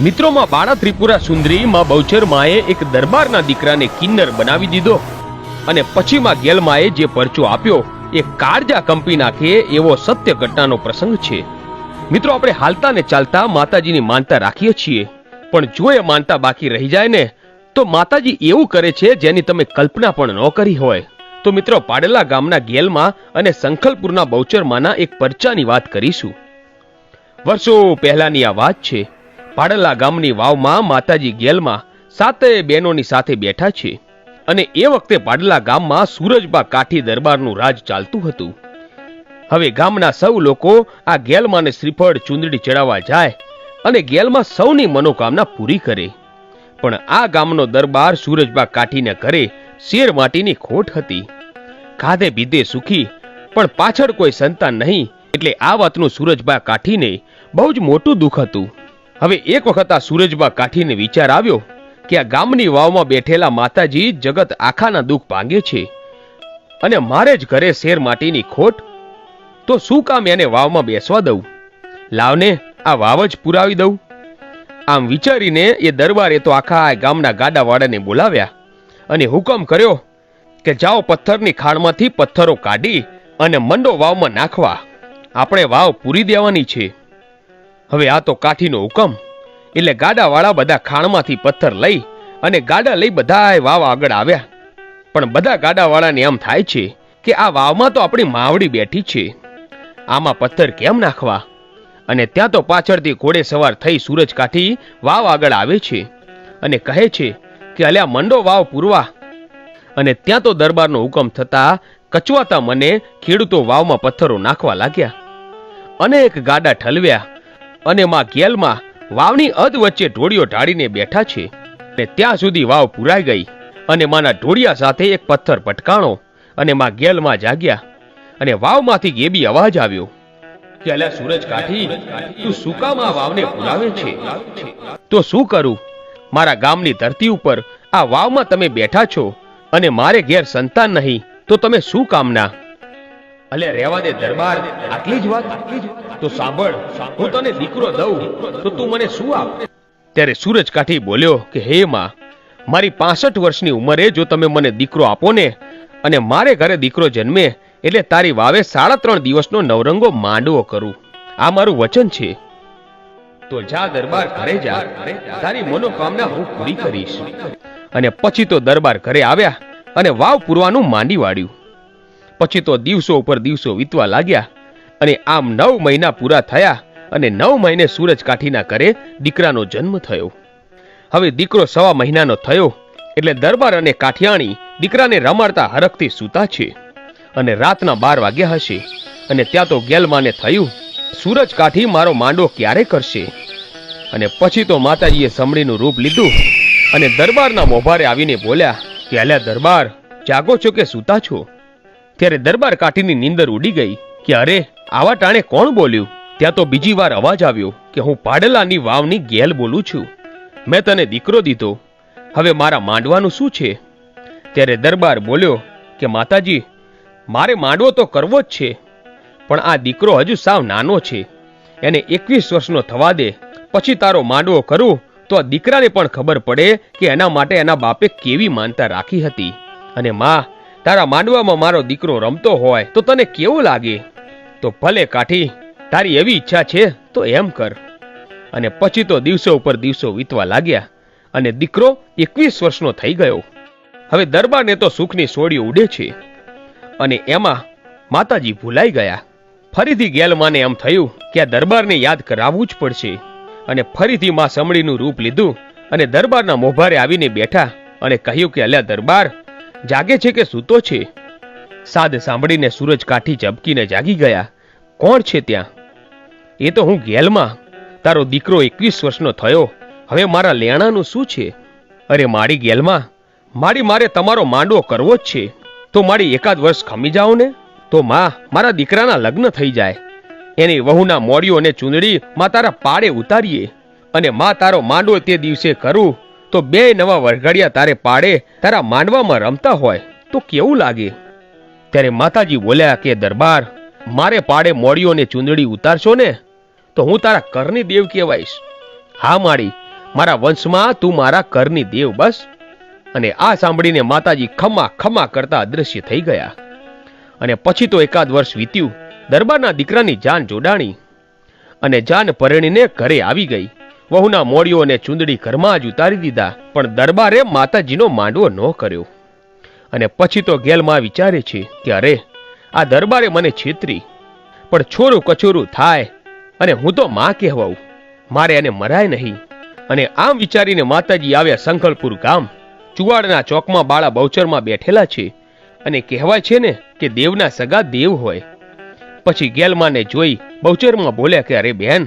મિત્રોમાં બાળા ત્રિપુરા સુંદરી માં બહુચર માએ એક દરબારના દીકરાને કિન્નર બનાવી દીધો અને પછી માં ગેલમાએ જે પરચો આપ્યો એ કાળજા કંપી નાખે એવો સત્ય ઘટનાનો પ્રસંગ છે। મિત્રો, આપણે હાલતા ને ચાલતા માતાજીની માનતા રાખીએ છીએ, પણ જો એ માનતા બાકી રહી જાય ને તો માતાજી એવું કરે છે જેની તમે કલ્પના પણ ન કરી હોય। તો મિત્રો, પાડેલા ગામના ગેલમાં અને સંખલપુરના બહુચરમાના એક પરચાની વાત કરીશું। વર્ષો પહેલાની આ વાત છે। પાડેલા ગામની વાવમાં માતાજી ગેલમાં 7 બહેનોની સાથે બેઠા છે અને એ વખતે પાડેલા ગામમાં સૂરજબા કાઠી દરબારનું રાજ ચાલતું હતું। હવે ગામના સૌ લોકો આ ગેલમાને શ્રીફળ ચુંદડી ચડાવવા જાય અને ગેલમાં સૌની મનોકામના પૂરી કરે, પણ આ ગામનો દરબાર સૂરજબા કાઠીને ઘરે શેર માટીની ખોટ હતી। ખાધે પીધે સુખી, પણ પાછળ કોઈ સંતાન નહીં, એટલે આ વાતનું સૂરજબા કાઠીને બહુ જ મોટું દુઃખ હતું। હવે એક વખત આ સૂરજબા કાઠીને વિચાર આવ્યો કે આ ગામની વાવમાં બેઠેલા માતાજી જગત આખાના દુઃખ ભાંગે છે અને મારે જ ઘરે શેર માટીની ખોટ, તો શું કામ એને વાવમાં બેસવા દઉં, લાવને આ વાવ જ પુરાવી દઉં। આમ વિચારીને એ દરબારે તો આખા ગામના ગાડાવાળાને બોલાવ્યા અને હુકમ કર્યો કે જાઓ, પથ્થરની ખાણમાંથી પથ્થરો કાઢી અને મંડો વાવમાં નાખવા, આપણે વાવ પૂરી દેવાની છે। હવે આ તો કાઠીનો હુકમ, એટલે ગાડાવાળા બધા ખાણમાંથી પથ્થર લઈ અને ગાડા લઈ બધા વાવ આગળ આવ્યા, પણ બધા ગાડાવાળાને એમ થાય છે કે આ વાવમાં તો આપણી માવડી બેઠી છે, આમાં પથ્થર કેમ નાખવા? અને ત્યાં તો પાછળથી ઘોડે સવાર થઈ સૂરજ કાઠી વાવ આગળ આવે છે અને કહે છે કે અલ્યા મંડો વાવ પૂરવા। અને ત્યાં તો દરબારનો હુકમ થતા કચવાતા મને ખેડૂતો વાવમાં પથ્થરો નાખવા લાગ્યા। અનેક ગાડા ઠલવ્યા અને માં ગેલમાં વાવની અધ વચ્ચે ઢોળિયો ઢાળીને બેઠા છે અને ત્યાં સુધી વાવ પુરાઈ ગઈ અને માના ઢોળિયા સાથે એક પથ્થર પટકાણો અને માં ગેલમાં જાગ્યા અને વાવમાંથી ગેબી અવાજ આવ્યો કે અલ્યા સૂરજ કાઠી, તું શું કામ આ વાવને પુરાવે છે? તો શું કરું, મારા ગામની ધરતી ઉપર આ વાવમાં તમે બેઠા છો અને મારે ઘેર સંતાન નહીં, તો તમે શું કામના? અલે રહેવા દે દરબાર, આટલી જ વાત? તો સાંભળ, હું તને દીકરો દઉં તો તું મને શું આપ? ત્યારે સૂરજ કાઠી બોલ્યો કે હે માં, મારી 65 વર્ષની ઉંમરે જો તમે મને દીકરો આપો ને અને મારે ઘરે દીકરો જન્મે એટલે તારી વાવે 3.5 દિવસનો નવરંગો માંડવો કરું, આ મારું વચન છે। તો જા દરબાર ઘરે જા, તારી મનોકામના હું પૂરી કરીશ। અને પછી તો દરબાર ઘરે આવ્યા અને વાવ પૂરવાનું માંડી વાળ્યું। પછી તો દિવસો ઉપર દિવસો વીતવા લાગ્યા અને આમ 9 મહિના પૂરા થયા અને 9 મહિને સૂરજ કાઠીના ઘરે દીકરાનો જન્મ થયો। હવે દીકરો 1.25 મહિનાનો થયો એટલે દરબાર અને કાઠિયાણી દીકરાને રમાડતા હરખથી સૂતા છે અને રાતના 12 વાગ્યા હશે અને ત્યાં તો ગેલમાને થયું, સૂરજ કાઠી મારો માંડો ક્યારે કરશે? અને પછી તો માતાજીએ સમડીનું રૂપ લીધું અને દરબારના મોભારે આવીને બોલ્યા કે અલ્યા દરબાર, જાગો છો કે સૂતા છો? ત્યારે દરબાર કાઠીની નીંદર ઉડી ગઈ કે અરે, આવા ટાણે કોણ બોલ્યું? ત્યાં તો બીજી વાર અવાજ આવ્યો કે હું પાડેલાની વાવની ગેલ બોલું છું, મેં તને દીકરો દીધો, હવે મારા માંડવાનું શું છે? ત્યારે દરબાર બોલ્યો કે માતાજી, મારે માંડવો તો કરવો જ છે, પણ આ દીકરો હજુ સાવ નાનો છે, એને 21 વર્ષનો થવા દે, પછી તારો માંડવો કરું તો આ દીકરાને પણ ખબર પડે કે એના માટે એના બાપે કેવી માનતા રાખી હતી। અને માં, તારા માંડવામાં મારો દીકરો રમતો હોય તો તને કેવું લાગે? તો ભલે કાઠી, તારી એવી ઈચ્છા છે તો એમ કર। અને પછી તો દિવસો ઉપર દિવસો વીતવા લાગ્યા અને દીકરો 21 વર્ષનો થઈ ગયો। હવે દરબારને તો સુખની સોળીઓ ઉડે છે અને એમાં માતાજી ભૂલાઈ ગયા। ફરીથી ગેલમાને એમ થયું કે આ દરબારને યાદ કરાવવું જ પડશે અને ફરીથી માં સમડીનું રૂપ લીધું અને દરબારના મોભારે આવીને બેઠા અને કહ્યું કે અલ્યા દરબાર, જાગે છે કે સૂતો છે? સાદ સાંભળીને સૂરજ કાઠી ઝબકીને જાગી ગયા। કોણ છે ત્યાં? એ તો હું ગેલમાં, તારો દીકરો 21 વર્ષનો થયો, હવે મારા લેણાનું શું છે? અરે મારી ગેલમાં, મારે તમારો માંડવો કરવો જ છે, તો મારી 1 વર્ષ ખમી જાઓ ને, તો માં મારા દીકરાના લગ્ન થઈ જાય, એની વહુના મોડિયો અને ચૂંદડી માં તારા પાડે ઉતારીએ અને માં તારો માંડવો તે દિવસે કરું તો 2 નવા વરઘડિયા તારે પાડે તારા માંડવામાં રમતા હોય તો કેવું લાગે? ત્યારે માતાજી બોલ્યા કે દરબાર, મારે પાડે મોડિયો અને ચૂંદડી ઉતારશો ને તો હું તારા કરની દેવ કહેવાઈશ। હા માળી, મારા વંશમાં તું મારા કરની દેવ બસ. અને આ સાંભળીને માતાજી ખમા ખમા કરતા અદૃશ્ય થઈ ગયા. અને પછી તો એકાદ વર્ષ વીત્યું. દરબારના દીકરાની જાન જોડાણી અને જાન પરણીને ઘરે આવી ગઈ. વહુના મોડિયો અને ચૂંદડી ઘરમાં જ ઉતારી દીધા, પણ દરબારે માતાજીનો માંડવો ન કર્યો. અને પછી તો ગેલમાં વિચારે છે કે અરે, આ દરબારે મને છેતરી, પણ છોરું કચોરું થાય અને હું તો માં કહેવાઉં, મારે એને મરાય નહીં. અને આમ વિચારીને માતાજી આવ્યા સંખલપુર ગામ. ચુવાડના ચોકમાં બાળા બહુચરમાં બેઠેલા છે અને કહેવાય છે ને કે દેવના સગા દેવ હોય. પછી ગેલમાને જોઈ બહુચરમાં બોલ્યા કે અરે બહેન,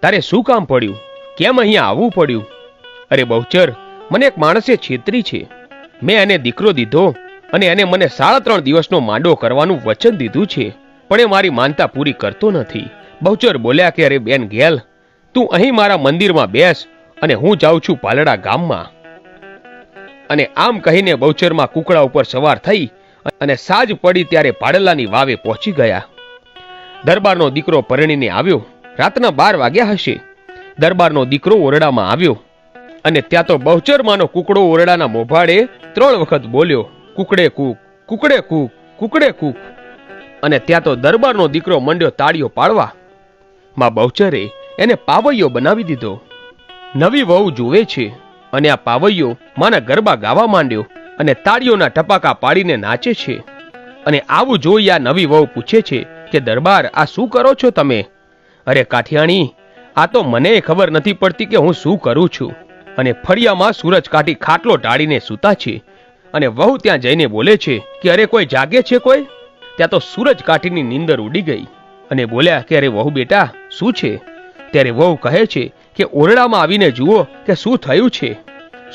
તારે શું કામ પડ્યું? કેમ અહીંયા આવવું પડ્યું? અરે બહુચર, મને એક માણસે છેતરી છે. મેં એને દીકરો દીધો અને એને મને 3.5 દિવસનો માંડો કરવાનું વચન દીધું છે, પણ એ મારી માનતા પૂરી કરતો નથી. બહુચર બોલ્યા કે અરે બેન ગેલ, તું અહીં મારા મંદિરમાં બેસ અને હું જાઉં છું પાલડા ગામમાં. અને આમ કહીને બહુચરમાં કુકડા ઉપર સવાર થઈ અને સાંજ પડી ત્યારે પાડલાની વાવે પહોંચી ગયા. દરબારનો દીકરો પરણીને આવ્યો. રાતના 12 વાગ્યા હશે. દરબારનો દીકરો ઓરડામાં આવ્યો અને ત્યાં તો બહુચરમાંનો કુકડો ઓરડાના મોભાડે 3 વખત બોલ્યો, કુકડે કૂક, કુકડે કૂક, કુકડે કૂક. અને ત્યાં તો દરબારનો દીકરો મંડ્યો તાળીઓ પાડવા. માં બહુચરે એને પાવૈયો બનાવી દીધો. નવી વહુ જુએ છે અને આ પાવૈયો માના ગરબા ગાવા માંડ્યો અને તાળીઓના ટપાકા પાડીને નાચે છે. અને આવું જોઈ આ નવી વહુ પૂછે છે કે દરબાર, આ શું કરો છો તમે? અરે કાઠિયાણી, આ તો મને ખબર નથી પડતી કે હું શું કરું છું. અને ફળિયામાં સૂરજ કાઠી ખાટલો ટાળીને સૂતા છે અને વહુ ત્યાં જઈને બોલે છે કે અરે કોઈ જાગે છે કોઈ? ત્યાં તો સૂરજ કાઠીની નીંદર ઉડી ગઈ અને બોલ્યા કે અરે વહુ બેટા, શું છે? ત્યારે વહુ કહે છે કે ઓરડામાં આવીને જુઓ કે શું થયું છે.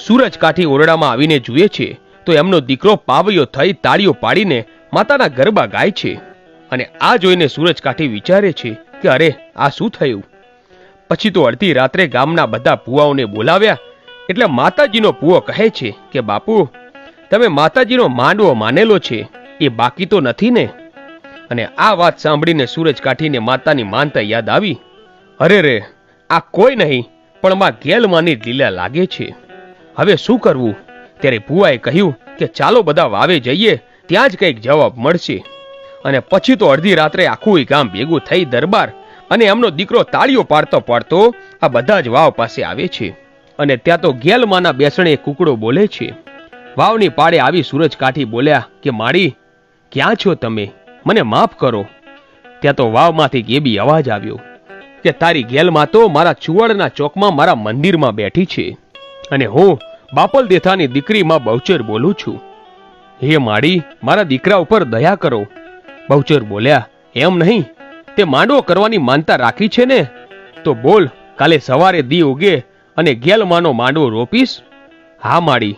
સૂરજ કાઠી ઓરડામાં આવીને જુએ છે તો એમનો દીકરો પાવૈયો થઈ તાળીઓ પાડીને માતાના ગરબા ગાય છે. અને આ જોઈને સૂરજ કાઠી વિચારે છે કે અરે, આ શું થયું? પછી તો અડધી રાત્રે ગામના બધા ભુવાઓને બોલાવ્યા. એટલે માતાજીનો ભુવો કહે છે કે બાપુ, તમે માતાજીનો માંડવો માનેલો છે, એ બાકી તો નથી ને? અને આ વાત સાંભળીને સૂરજ કાઠીને માતાની માનતા યાદ આવી. અરે રે, આ કોઈ નહીં પણ માં ગેલમાની લીલા લાગે છે. હવે શું કરવું? ત્યારે ભુવાએ કહ્યું કે ચાલો બધા વાવે જઈએ, ત્યાં જ કંઈક જવાબ મળશે. અને પછી તો અડધી રાત્રે આખું ગામ ભેગું થઈ દરબાર અને એમનો દીકરો તાળીઓ પાડતો પાડતો આ બધા જ વાવ પાસે આવે છે. અને ત્યાં તો ગેલમાના બેસણે કુકડો બોલે છે. વાવની પાડે આવી સૂરજ કાઠી બોલ્યા કે માડી, ક્યાં છો તમે? મને માફ કરો. ત્યાં તો વાવમાંથી ગેબી અવાજ આવ્યો કે તારી ગેલમાં તો મારા ચુવાડના ચોકમાં મારા મંદિરમાં બેઠી છે અને હું બાપલ દેથાની દીકરીમાં બહુચર બોલું છું. હે માડી, મારા દીકરા ઉપર દયા કરો. બહુચર બોલ્યા, એમ નહીં, તે માંડવો કરવાની માનતા રાખી છે ને? તો બોલ, કાલે સવારે દી ઉગે અને ગેલમાનો માંડવો રોપીશ? હા માડી,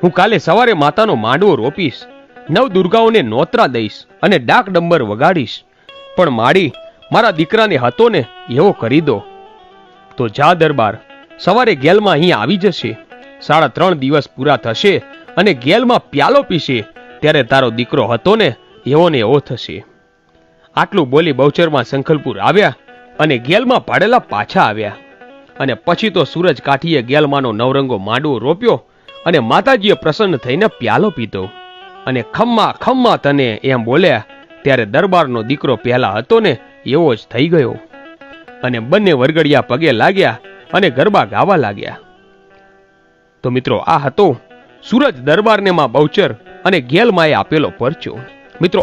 હું કાલે સવારે માતાનો માંડવો રોપીશ, 9 દુર્ગાઓને નોતરા દઈશ અને ડાક ડંબર વગાડીશ. પણ માડી, મારા દીકરાને હતો ને એવો કરી દો. તો જા દરબાર, સવારે ગેલમાં અહીં આવી જશે. 3.5 દિવસ પૂરા થશે અને ગેલમાં પ્યાલો પીશે ત્યારે તારો દીકરો હતો ને એવો થશે. આટલું બોલી બહુચરમાં સંખલપુર આવ્યા અને ગેલમાં પાડેલા પાછા આવ્યા. અને પછી તો સૂરજ કાઠીએ ગેલમાંનો નવરંગો માંડવો રોપ્યો અને માતાજીએ પ્રસન્ન થઈને પ્યાલો પીધો અને ખમ્મા ખમ્મા તને એમ બોલ્યા. ત્યારે દરબારનો દીકરો પહેલા હતો ને એવો જ થઈ ગયો અને બંને વરગડિયા પગે લાગ્યા અને ગરબા ગાવા લાગ્યા. તો મિત્રો, આ હતો સૂરજ દરબારને માં બહુચર અને ગેલમાએ આપેલો પરચો. મિત્રો,